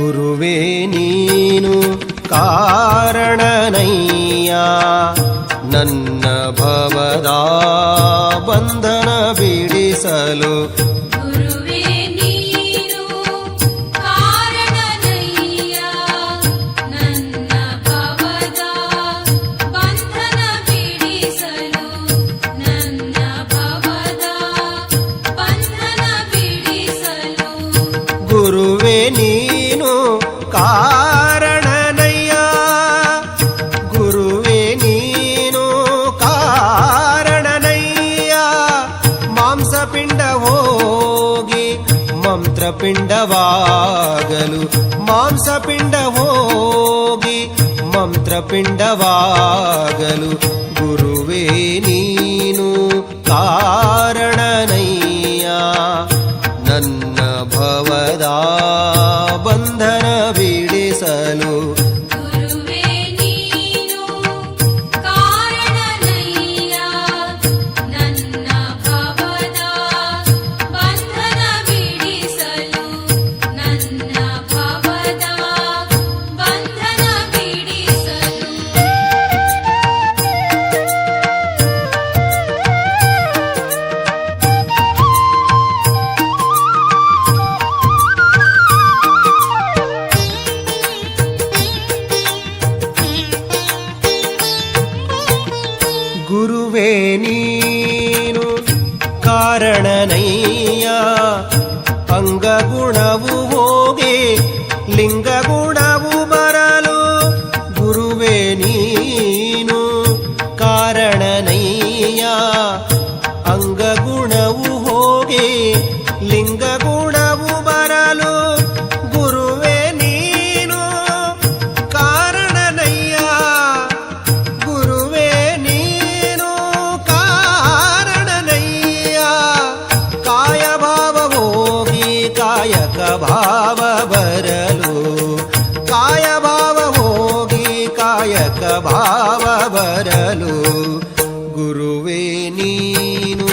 ಗುರುವೇ ನೀನು ಕಾರಣನಯ್ಯ ನನ್ನ ಭವದ ಬಂಧನ ಬಿಡಿಸಲು. ಗುರುವೇ ನೀನು ಕಾರಣನಯ್ಯ ನನ್ನ ಭವದ ಬಂಧನ ಬಿಡಿಸಲು. ನನ್ನ ಭವದ ಬಂಧನ ಬಿಡಿಸಲು. ಗುರುವೇ ನೀನು ಕಾರಣನಯ್ಯ ಗುರುವೇ ನೀನು ಕಾರಣನಯ್ಯ ಮಾಂಸಪಿಂಡ ಹೋಗಿ ಮಂತ್ರಪಿಂಡವಾಗಲು. ಮಾಂಸಪಿಂಡ ಹೋಗಿ ಮಂತ್ರಪಿಂಡವಾಗಲು. ಗುರುವೇ ನೀನು ಕಾರಣನಯ್ಯ ನನ್ನ ಭವದ ಬಂಧನ ಬಿಡಿಸಲು. ಗುರುವೇ ನೀನು ಕಾರಣನಯ್ಯ ನನ್ನ ಭವದ ಬಂಧನ ಬಿಡಿಸಲು. ನನ್ನ ಭವದ ಬಂಧನ ಬಿಡಿಸಲು. ಗುರುವೇ ನೀನು ಕಾರಣನಯ್ಯ ಅಂಗಗುಣವು ಹೋಗಿ ಲಿಂಗಗುಣವು ಬರಲು. ಗುರುವೇ ನೀನು ಕಾರಣನಯ್ಯ ಅಂಗಗುಣವು ಹೋಗಿ ಲಿಂಗಗುಣವು ಬರಲು. ಗುರುವೇ ನೀನು ಕಾರಣನಯ್ಯ ಗುರುವೇ ನೀನು ಕಾರಣನಯ್ಯ ಕಾಯಭಾವ ಹೋಗಿ ಕಾಯಕ ಭಾವ ಬರಲು. ಕಾಯಭಾವ ಹೋಗಿ ಕಾಯಕ ಭಾವ ಬರಲು. ಗುರುವೇ ನೀನು